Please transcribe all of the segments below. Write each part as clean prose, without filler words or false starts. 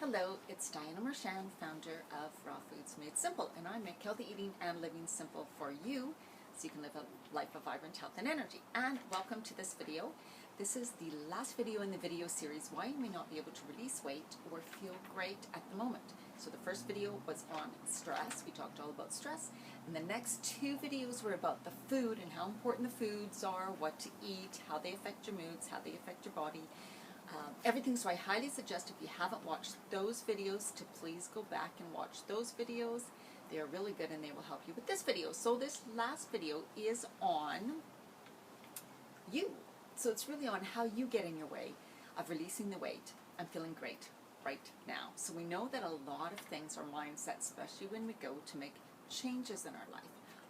Hello, it's Diana Marchand, founder of Raw Foods Made Simple, and I make healthy eating and living simple for you so you can live a life of vibrant health and energy. And welcome to this video. This is the last video in the video series, Why You May Not Be Able to Release Weight or Feel Great at the Moment. So the first video was on stress. We talked all about stress. And the next two videos were about the food and how important the foods are, what to eat, how they affect your moods, how they affect your body. Everything. So I highly suggest if you haven't watched those videos to please go back and watch those videos. They are really good and they will help you with this video. So this last video is on you. So it's really on how you get in your way of releasing the weight and feeling great right now. So we know that a lot of things are mindset, especially when we go to make changes in our life.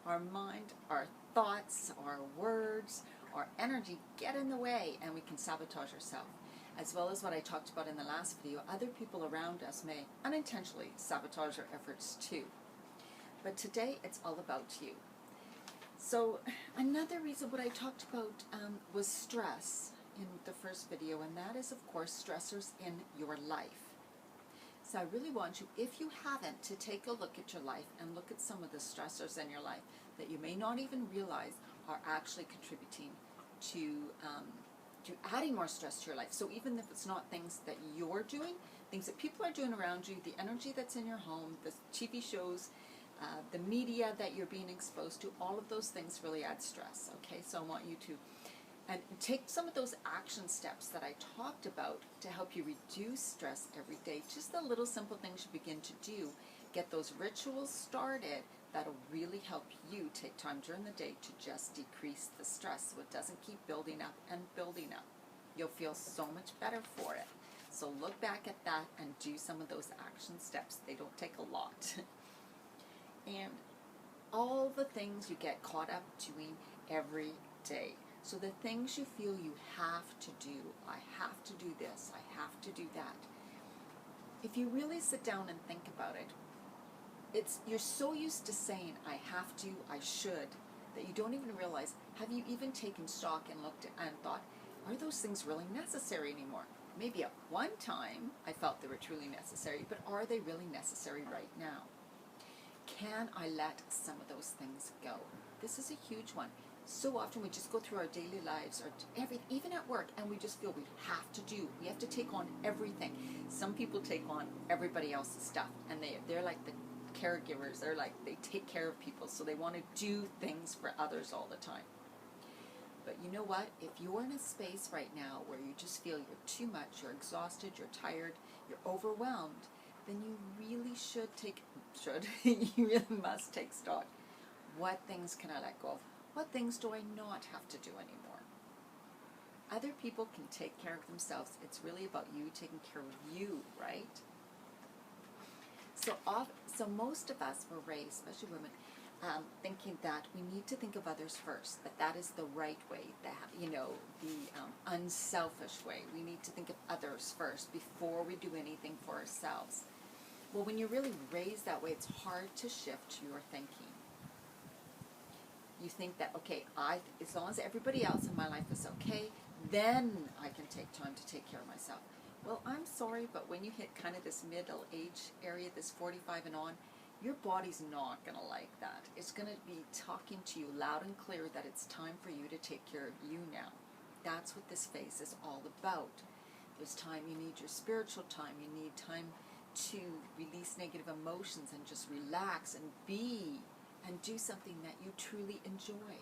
Our mind, our thoughts, our words, our energy get in the way and we can sabotage ourselves. As well as what I talked about in the last video, other people around us may unintentionally sabotage our efforts too. But today it's all about you. So another reason what I talked about was stress in the first video, and that is of course stressors in your life. So I really want you, if you haven't, to take a look at your life and look at some of the stressors in your life that you may not even realize are actually contributing to adding more stress to your life. So even if it's not things that you're doing, things that people are doing around you, the energy that's in your home, the TV shows, the media that you're being exposed to, all of those things really add stress. Okay, so I want you to take some of those action steps that I talked about to help you reduce stress every day. Just the little simple things you begin to do. Get those rituals started that'll really help you take time during the day to just decrease the stress so it doesn't keep building up and building up. You'll feel so much better for it. So look back at that and do some of those action steps. They don't take a lot. And all the things you get caught up doing every day. So the things you feel you have to do, I have to do this, I have to do that. If you really sit down and think about it, you're so used to saying I have to, I should, that you don't even realize, have you even taken stock and looked at and thought, are those things really necessary anymore? Maybe at one time I felt they were truly necessary, but are they really necessary right now? Can I let some of those things go? This is a huge one. So often we just go through our daily lives, or even at work, and we just feel we have to do. We have to take on everything. Some people take on everybody else's stuff, and they're like the caregivers. They take care of people, so they want to do things for others all the time. But you know what? If you're in a space right now where you just feel you're too much, you're exhausted, you're tired, you're overwhelmed, then you really you really must take stock. What things can I let go of? What things do I not have to do anymore? Other people can take care of themselves. It's really about you taking care of you, right? So most of us were raised, especially women, thinking that we need to think of others first, that is the right way, the unselfish way. We need to think of others first before we do anything for ourselves. Well, when you're really raised that way, it's hard to shift your thinking. You think that, okay, as long as everybody else in my life is okay, then I can take time to take care of myself. Well, I'm sorry, but when you hit kind of this middle age area, this 45 and on, your body's not going to like that. It's going to be talking to you loud and clear that it's time for you to take care of you now. That's what this phase is all about. There's time you need your spiritual time. You need time to release negative emotions and just relax and be and do something that you truly enjoy.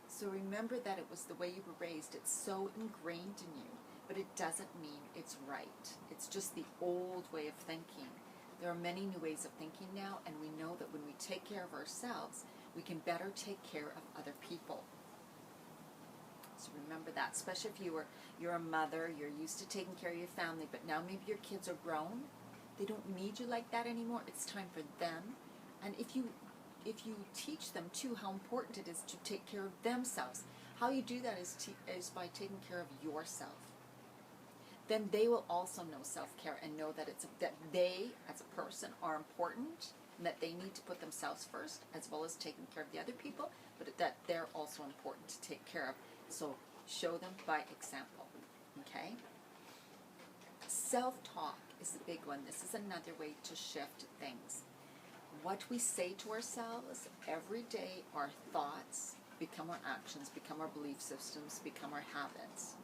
So remember that it was the way you were raised. It's so ingrained in you, but it doesn't mean it's right. It's just the old way of thinking. There are many new ways of thinking now, and we know that when we take care of ourselves, we can better take care of other people. So remember that, especially if you're a mother, you're used to taking care of your family, but now maybe your kids are grown. They don't need you like that anymore. It's time for them. And if you teach them too how important it is to take care of themselves, how you do that is by taking care of yourself. Then they will also know self-care and know that that they as a person are important and that they need to put themselves first as well as taking care of the other people, but that they're also important to take care of. So show them by example, okay? Self-talk is the big one. This is another way to shift things. What we say to ourselves every day, our thoughts become our actions, become our belief systems, become our habits.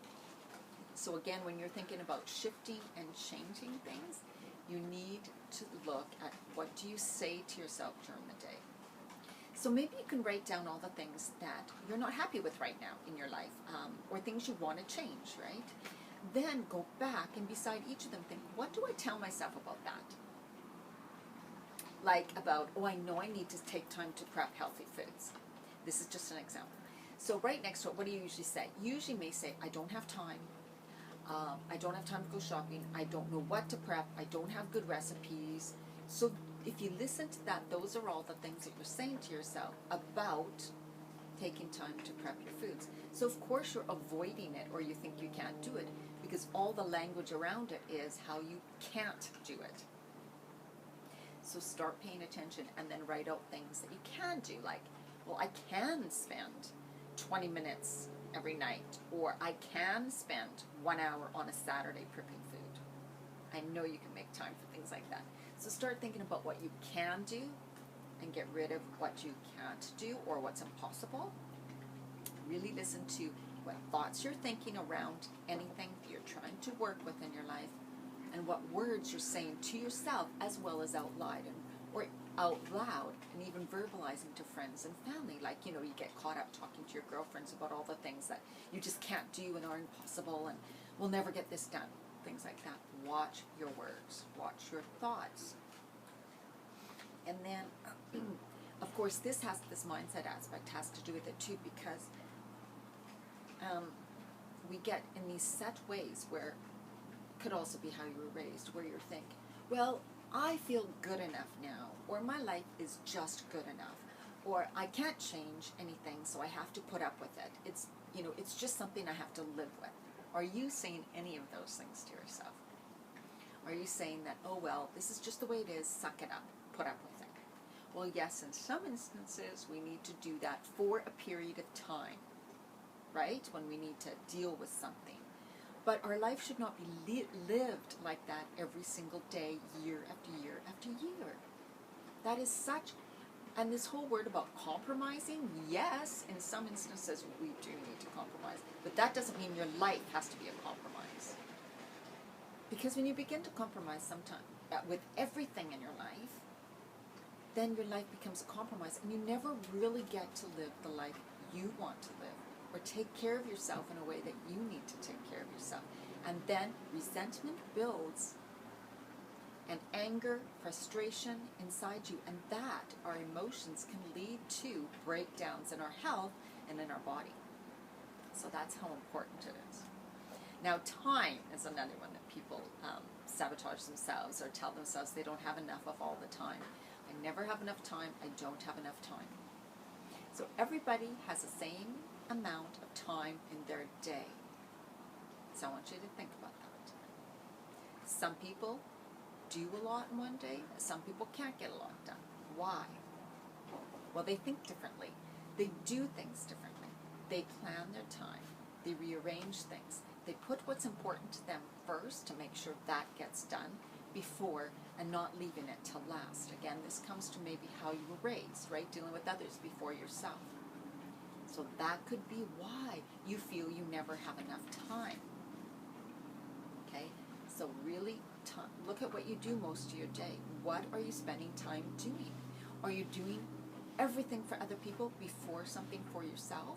So again, when you're thinking about shifting and changing things, you need to look at what do you say to yourself during the day. So maybe you can write down all the things that you're not happy with right now in your life, or things you want to change, right? Then go back and beside each of them think, what do I tell myself about that? Like about, oh, I know I need to take time to prep healthy foods. This is just an example. So right next to it, what do you usually say? You usually may say, I don't have time. I don't have time to go shopping. I don't know what to prep. I don't have good recipes. So if you listen to that, those are all the things that you're saying to yourself about taking time to prep your foods. So of course you're avoiding it, or you think you can't do it, because all the language around it is how you can't do it. So start paying attention and then write out things that you can do, like, well, I can spend 20 minutes every night, or I can spend 1 hour on a Saturday prepping food. I know you can make time for things like that. So start thinking about what you can do and get rid of what you can't do or what's impossible. Really listen to what thoughts you're thinking around anything that you're trying to work with in your life, and what words you're saying to yourself as well as out loud, or out loud, and even verbalizing to friends and family. Like, you know, you get caught up talking to your girlfriends about all the things that you just can't do and are impossible and we'll never get this done. Things like that. Watch your words. Watch your thoughts. And then, of course, this mindset aspect has to do with it too, because we get in these set ways where it could also be how you were raised, where you think, well, I feel good enough now, or my life is just good enough, or I can't change anything, so I have to put up with it. It's, you know, it's just something I have to live with. Are you saying any of those things to yourself? Are you saying that, oh, well, this is just the way it is, suck it up, put up with it? Well, yes, in some instances, we need to do that for a period of time, right? When we need to deal with something. But our life should not be lived like that every single day, year after year after year. That is such, and this whole word about compromising, yes, in some instances we do need to compromise, but that doesn't mean your life has to be a compromise. Because when you begin to compromise sometimes with everything in your life, then your life becomes a compromise, and you never really get to live the life you want to live, or take care of yourself in a way that you need to take care of yourself. And then resentment builds, and anger, frustration inside you, and that, our emotions, can lead to breakdowns in our health and in our body. So that's how important it is. Now, time is another one that people sabotage themselves or tell themselves they don't have enough of all the time. I never have enough time. I don't have enough time. So everybody has the same amount of time in their day. So I want you to think about that. Some people do a lot in one day. Some people can't get a lot done. Why? Well, they think differently. They do things differently. They plan their time. They rearrange things. They put what's important to them first to make sure that gets done before, and not leaving it till last. Again, this comes to maybe how you were raised, right? Dealing with others before yourself. So that could be why you feel you never have enough time. Okay? So really look at what you do most of your day. What are you spending time doing? Are you doing everything for other people before something for yourself?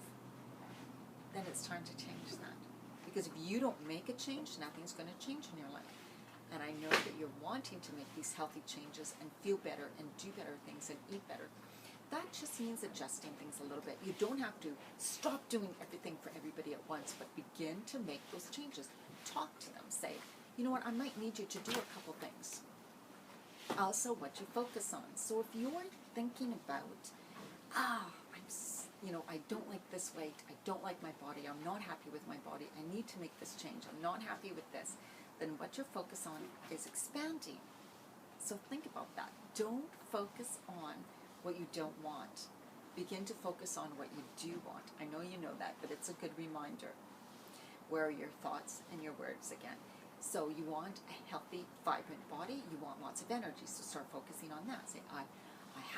Then it's time to change that. Because if you don't make a change, nothing's going to change in your life. And I know that you're wanting to make these healthy changes and feel better and do better things and eat better. That just means adjusting things a little bit. You don't have to stop doing everything for everybody at once, but begin to make those changes. Talk to them. Say, you know what, I might need you to do a couple things. Also, what you focus on. So if you're thinking about, I don't like this weight, I don't like my body, I'm not happy with my body, I need to make this change, I'm not happy with this, then what you're focused on is expanding. So think about that. Don't focus on what you don't want. Begin to focus on what you do want. I know you know that, but it's a good reminder. Where are your thoughts and your words again? So you want a healthy, vibrant body, you want lots of energy, so start focusing on that. Say, I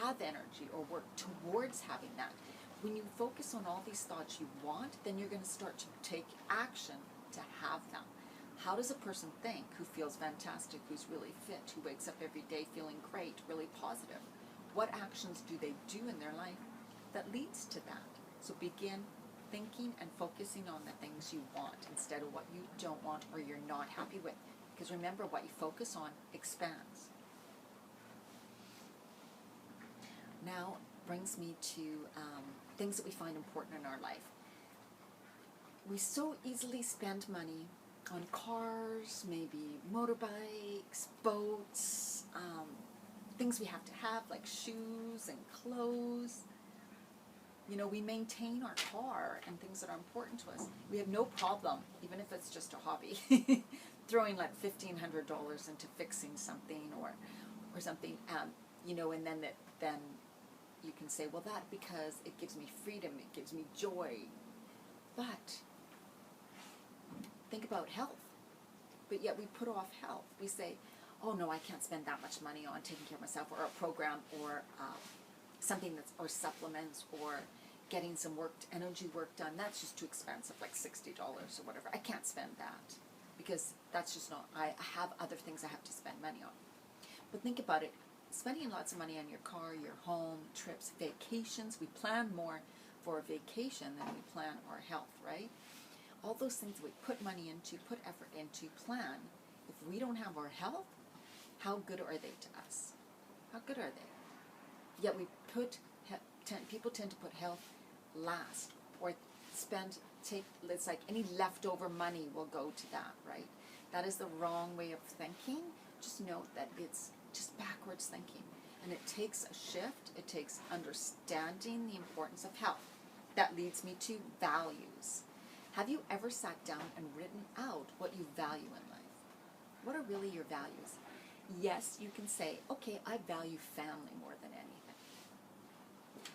have energy, or work towards having that. When you focus on all these thoughts you want, then you're going to start to take action to have them. How does a person think who feels fantastic, who's really fit, who wakes up every day feeling great, really positive? What actions do they do in their life that leads to that? So begin thinking and focusing on the things you want instead of what you don't want or you're not happy with. Because remember, what you focus on expands. Now brings me to things that we find important in our life. We so easily spend money on cars, maybe motorbikes, boats, things we have to have like shoes and clothes. You know, we maintain our car and things that are important to us. We have no problem, even if it's just a hobby, throwing like $1,500 into fixing something or something, you know, and then you can say, well, that because it gives me freedom, it gives me joy. But think about health. But yet we put off health. We say, oh no, I can't spend that much money on taking care of myself, or a program, or something that's, or supplements, or getting some energy work done. That's just too expensive, like $60 or whatever. I can't spend that because that's just not, I have other things I have to spend money on. But think about it. Spending lots of money on your car, your home, trips, vacations. We plan more for a vacation than we plan our health, right? All those things that we put money into, put effort into, plan. If we don't have our health, how good are they to us? How good are they? Yet people tend to put health last, or it's like any leftover money will go to that, right? That is the wrong way of thinking. Just note that it's just backwards thinking. And it takes a shift. It takes understanding the importance of health. That leads me to values. Have you ever sat down and written out what you value in life? What are really your values? Yes, you can say, okay, I value family more than anything.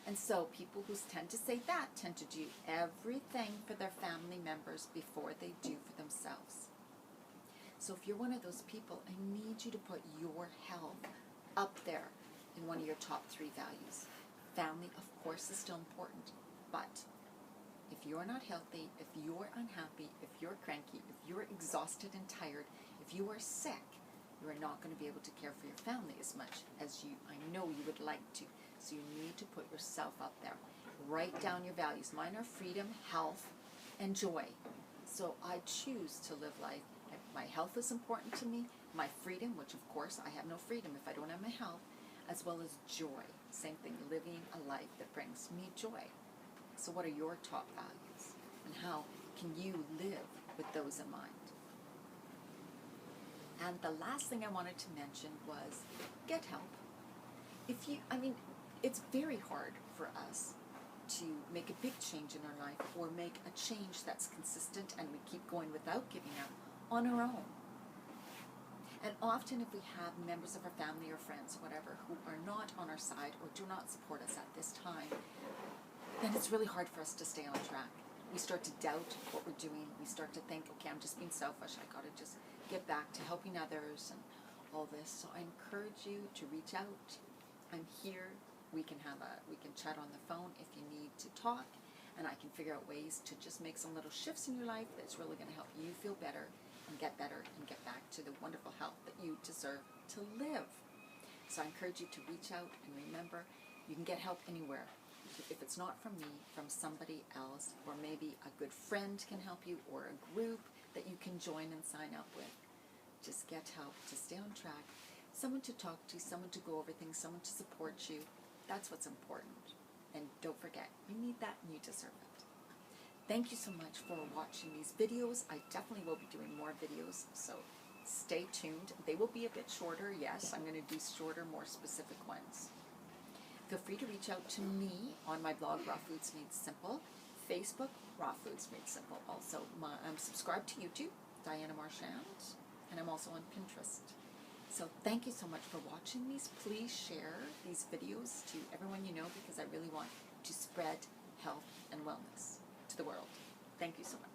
And so people who tend to say that tend to do everything for their family members before they do for themselves. So if you're one of those people, I need you to put your health up there in one of your top 3 values. Family, of course, is still important, but if you're not healthy, if you're unhappy, if you're cranky, if you're exhausted and tired, if you are sick, you are not going to be able to care for your family as much as I know you would like to. So you need to put yourself up there. Write down your values. Mine are freedom, health, and joy. So I choose to live life. My health is important to me. My freedom, which of course I have no freedom if I don't have my health, as well as joy. Same thing, living a life that brings me joy. So what are your top values? And how can you live with those in mind? And the last thing I wanted to mention was get help. It's very hard for us to make a big change in our life, or make a change that's consistent and we keep going without giving up on our own. And often if we have members of our family or friends or whatever who are not on our side or do not support us at this time, then it's really hard for us to stay on track. We start to doubt what we're doing. We start to think, okay, I'm just being selfish. I got to just get back to helping others and all this. So I encourage you to reach out. I'm here. We can chat on the phone if you need to talk, and I can figure out ways to just make some little shifts in your life that's really going to help you feel better and get back to the wonderful health that you deserve to live. So I encourage you to reach out, and remember, you can get help anywhere. If it's not from me, from somebody else, or maybe a good friend can help you, or a group that you can join and sign up with. Just get help to stay on track. Someone to talk to, someone to go over things, someone to support you. That's what's important. And don't forget, you need that and you deserve it. Thank you so much for watching these videos. I definitely will be doing more videos, so stay tuned. They will be a bit shorter, yes. I'm going to do shorter, more specific ones. Feel free to reach out to me on my blog, Raw Foods Made Simple. Facebook, Raw Foods Made Simple. Also, I'm subscribed to YouTube, Diana Marchand, and I'm also on Pinterest. So thank you so much for watching these. Please share these videos to everyone you know, because I really want to spread health and wellness to the world. Thank you so much.